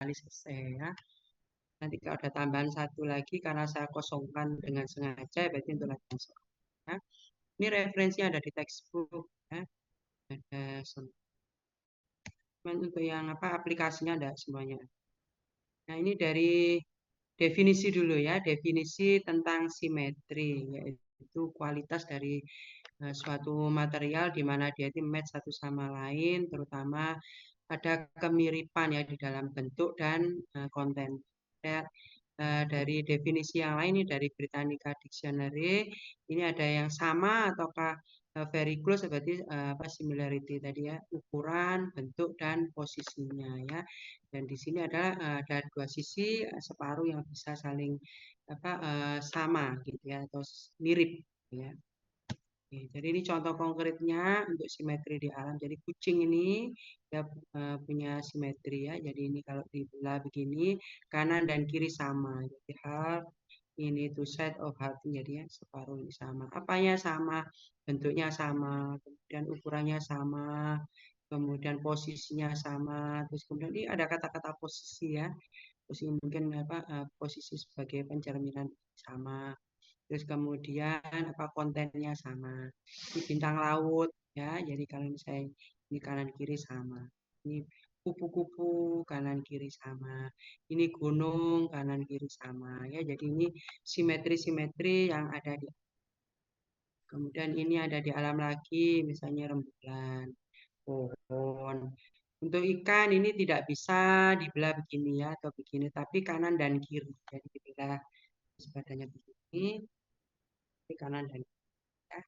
kali selesai ya. Nanti kalau ada tambahan satu lagi karena saya kosongkan dengan sengaja, berarti untuk latihan soal. Ya. Ini referensinya ada di textbook. Ya. Ada untuk yang aplikasinya ada semuanya. Nah ini dari definisi dulu ya, definisi tentang simetri, yaitu kualitas dari suatu material di mana dia itu match satu sama lain, terutama ada kemiripan ya di dalam bentuk dan konten. Dari definisi yang lain ini dari Britannica Dictionary, ini ada yang sama ataukah very close seperti similarity tadi ya, ukuran, bentuk dan posisinya ya. Dan di sini ada dua sisi separuh yang bisa saling sama gitu ya atau mirip ya. Oke, jadi ini contoh konkretnya untuk simetri di alam. Jadi kucing ini dia punya simetri ya. Jadi ini kalau dibelah begini kanan dan kiri sama. Jadi half ini two side of half jadi ya, separuh ini sama. Apanya sama? Bentuknya sama, kemudian ukurannya sama, kemudian posisinya sama. Terus kemudian ini ada kata-kata posisi ya. Posisi mungkin posisi sebagai pencerminan sama. Terus kemudian kontennya sama. Ini bintang laut ya. Jadi kalau misalnya ini kanan kiri sama. Ini kupu-kupu kanan kiri sama. Ini gunung kanan kiri sama ya. Jadi ini simetri-simetri yang ada di. Kemudian ini ada di alam lagi, misalnya rembulan, pohon. Untuk ikan ini tidak bisa dibelah begini ya atau begini, tapi kanan dan kiri. Jadi dibelah badannya begini, kanan dan kiri. Ya.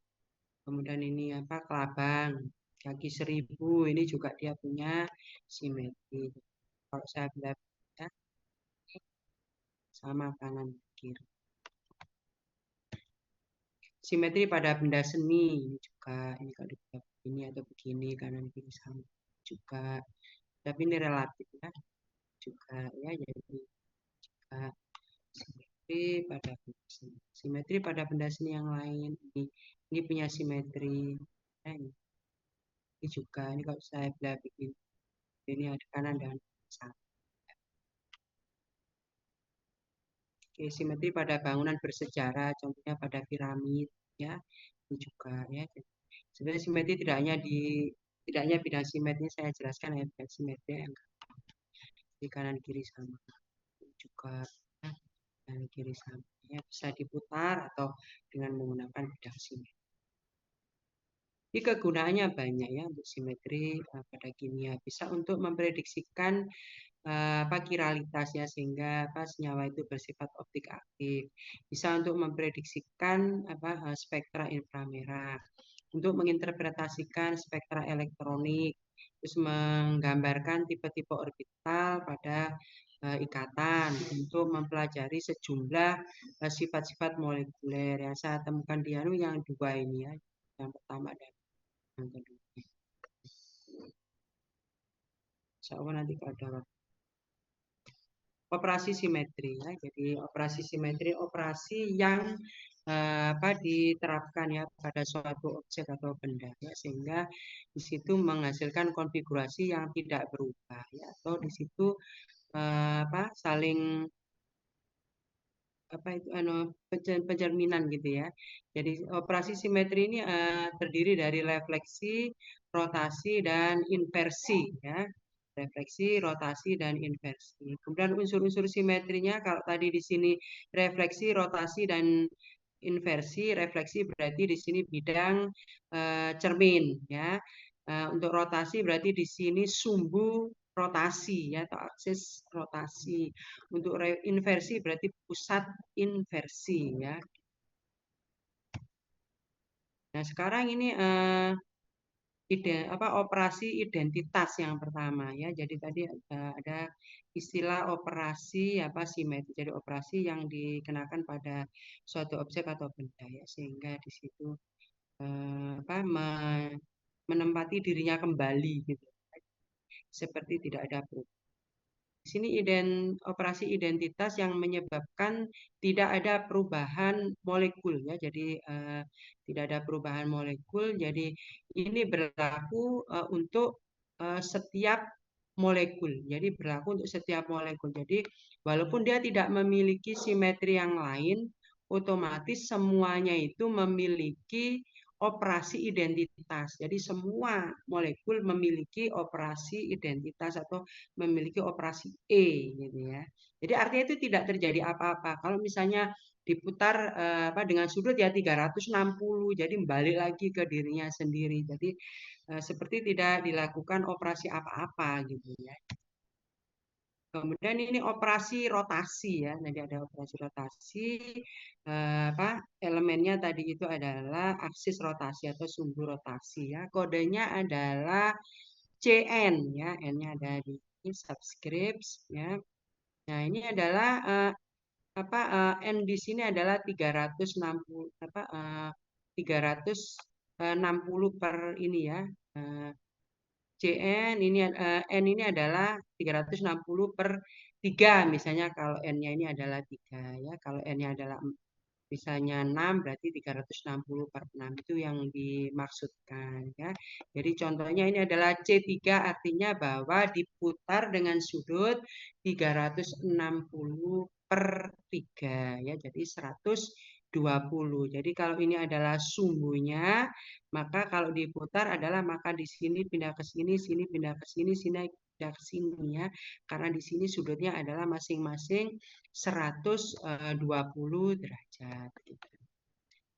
Kemudian ini kelabang kaki 1000 ini juga dia punya simetri. Kalau saya belah ya, sama kanan kiri. Simetri pada benda seni juga ini kalau dibelah begini atau begini kanan kiri sama juga. Tapi ini relatif ya juga ya jadi juga simetri pada benda seni. Simetri pada benda seni yang lain ini punya simetri. Ya, ini juga ini kalau saya belah begini ini ada kanan dan sama. Oke, simetri pada bangunan bersejarah, contohnya pada piramid, ya, ini juga ya. Sebenarnya simetri tidak hanya bidang simetri saya jelaskan ya bidang simetri yang di kanan kiri sama, ini juga ya, kanan kiri sama, ya bisa diputar atau dengan menggunakan bidang simetri. Ini kegunaannya banyak ya untuk simetri pada kimia, bisa untuk memprediksikan kiralitasnya sehingga senyawa itu bersifat optik aktif, bisa untuk memprediksikan spektra inframerah, untuk menginterpretasikan spektra elektronik, terus menggambarkan tipe-tipe orbital pada ikatan, untuk mempelajari sejumlah sifat-sifat molekuler yang saya temukan di yang dua ini ya, yang pertama dan yang kedua. Insya Allah nanti ada operasi simetri ya. Jadi operasi simetri operasi yang diterapkan ya pada suatu objek atau benda ya, sehingga di situ menghasilkan konfigurasi yang tidak berubah ya, atau di situ saling pencerminan gitu ya. Jadi operasi simetri ini terdiri dari refleksi, rotasi dan inversi ya. Refleksi, rotasi dan inversi. Kemudian unsur-unsur simetrinya kalau tadi di sini refleksi, rotasi dan inversi. Refleksi berarti di sini bidang cermin ya. Untuk rotasi berarti di sini sumbu rotasi ya atau aksis rotasi. Untuk inversi berarti pusat inversi ya. Nah, sekarang ini operasi identitas yang pertama ya. Jadi tadi ada istilah operasi simetri. Jadi operasi yang dikenakan pada suatu objek atau benda ya, sehingga di situ menempati dirinya kembali gitu. Seperti tidak ada perubahan. Di sini operasi identitas yang menyebabkan tidak ada perubahan molekul ya. Jadi tidak ada perubahan molekul. Jadi ini berlaku untuk setiap molekul. Jadi berlaku untuk setiap molekul. Jadi walaupun dia tidak memiliki simetri yang lain, otomatis semuanya itu memiliki operasi identitas. Jadi semua molekul memiliki operasi identitas atau memiliki operasi E gitu ya. Jadi artinya itu tidak terjadi apa-apa. Kalau misalnya diputar dengan sudut ya 360, jadi balik lagi ke dirinya sendiri. Jadi seperti tidak dilakukan operasi apa-apa gitu ya. Kemudian ini operasi rotasi ya. Nanti ada operasi rotasi. Elemennya tadi itu adalah aksis rotasi atau sumbu rotasi ya. Kodenya adalah CN ya. N-nya ada di subscript ya. Nah, ini adalah N di sini adalah 360 360 per ini ya. CN ini N ini adalah 360 per 3 misalnya kalau N-nya ini adalah 3 ya. Kalau N-nya adalah misalnya 6 berarti 360 per 6 itu yang dimaksudkan ya. Jadi contohnya ini adalah C3 artinya bahwa diputar dengan sudut 360 per 3 ya. Jadi 120. Jadi kalau ini adalah sumbunya, maka kalau diputar adalah maka di sini pindah ke sini pindah ke sini pindah ke sini ya. Karena di sini sudutnya adalah masing-masing 120 derajat gitu.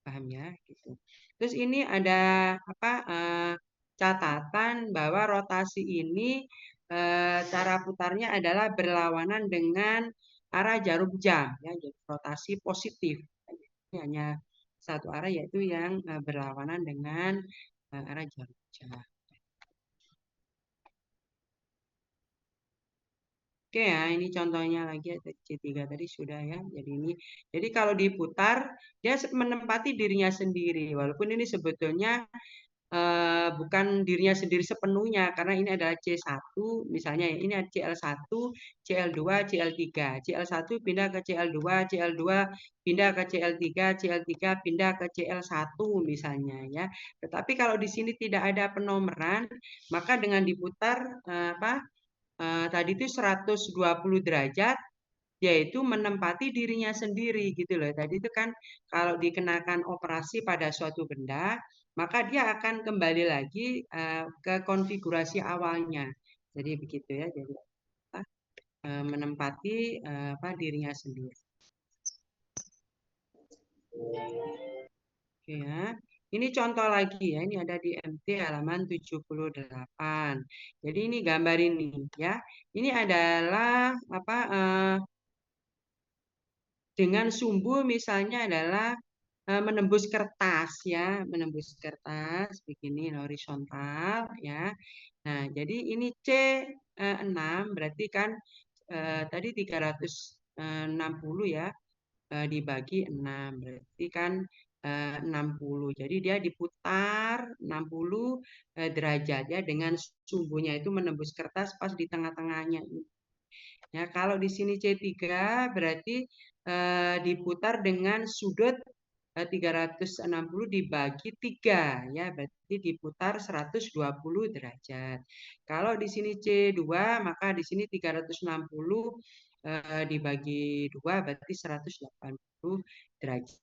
Paham ya gitu. Terus ini ada catatan bahwa rotasi ini cara putarnya adalah berlawanan dengan arah jarum jam ya, jadi rotasi positif. Ini hanya satu arah yaitu yang berlawanan dengan arah jarum jam. Oke ya, ini contohnya lagi C3 tadi sudah ya. Jadi kalau diputar dia menempati dirinya sendiri. Walaupun ini sebetulnya bukan dirinya sendiri sepenuhnya karena ini adalah C1 misalnya ya. Ini ada CL1, CL2, CL3. CL1 pindah ke CL2, CL2 pindah ke CL3, CL3 pindah ke CL1 misalnya ya. Tetapi kalau di sini tidak ada penomeran, maka dengan diputar tadi itu 120 derajat yaitu menempati dirinya sendiri gitu loh. Tadi itu kan kalau dikenakan operasi pada suatu benda, maka dia akan kembali lagi ke konfigurasi awalnya. Jadi begitu ya. Jadi menempati dirinya sendiri. Oke ya. Ini contoh lagi ya. Ini ada di MT halaman 78. Jadi ini gambar ini ya. Ini adalah dengan sumbu misalnya adalah menembus kertas ya, menembus kertas begini horizontal ya. Nah, jadi ini C6 berarti kan tadi 360 ya dibagi 6 berarti kan 60. Jadi dia diputar 60 derajat ya dengan sumbunya itu menembus kertas pas di tengah-tengahnya. Ya, kalau di sini C3 berarti diputar dengan sudut 360 dibagi 3 ya, berarti diputar 120 derajat. Kalau di sini C2 maka di sini 360 dibagi 2 berarti 180 derajat.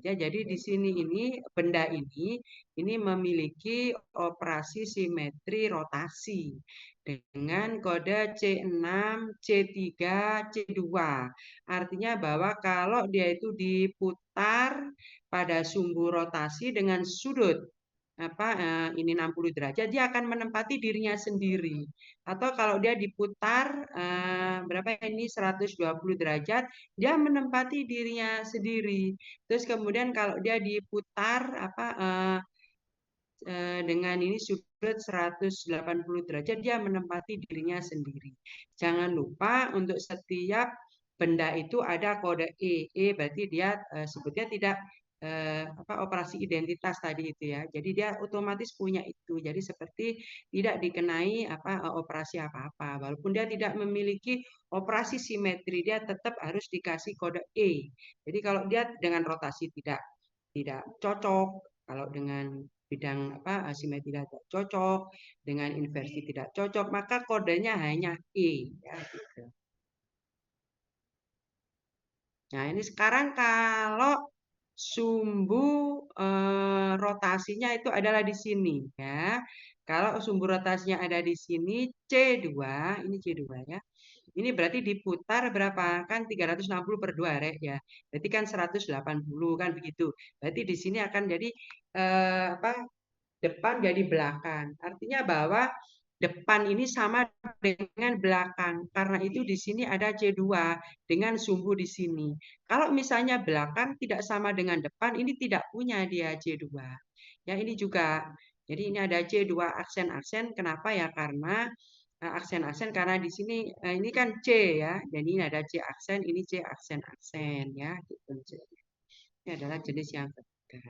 Ya, jadi di sini ini benda ini memiliki operasi simetri rotasi dengan kode C6, C3, C2. Artinya bahwa kalau dia itu diputar pada sumbu rotasi dengan sudut ini 60 derajat, dia akan menempati dirinya sendiri. Atau kalau dia diputar berapa ini 120 derajat, dia menempati dirinya sendiri. Terus kemudian kalau dia diputar dengan ini sudut 180 derajat dia menempati dirinya sendiri. Jangan lupa untuk setiap benda itu ada kode E. E berarti dia sebutnya tidak operasi identitas tadi itu ya. Jadi dia otomatis punya itu. Jadi seperti tidak dikenai operasi apa-apa. Walaupun dia tidak memiliki operasi simetri, dia tetap harus dikasih kode E. Jadi kalau dia dengan rotasi tidak cocok, kalau dengan bidang apa simetri tidak cocok, dengan inversi tidak cocok, maka kodenya hanya E ya gitu. Nah, ini sekarang kalau sumbu rotasinya itu adalah di sini ya. Kalau sumbu rotasinya ada di sini C2, ini C2 ya. Ini berarti diputar berapa? Kan 360 per 2 Rek ya. Berarti kan 180 kan begitu. Berarti di sini akan jadi apa? Depan jadi belakang. Artinya bahwa depan ini sama dengan belakang. Karena itu di sini ada C2 dengan sumbu di sini. Kalau misalnya belakang tidak sama dengan depan, ini tidak punya dia C2. Ya, ini juga. Jadi ini ada C2 aksen-aksen. Kenapa ya? Karena aksen-aksen karena di sini ini kan C ya. Jadi ini ada C aksen, ini C aksen-aksen ya. Gitu. Ini adalah jenis yang ketiga.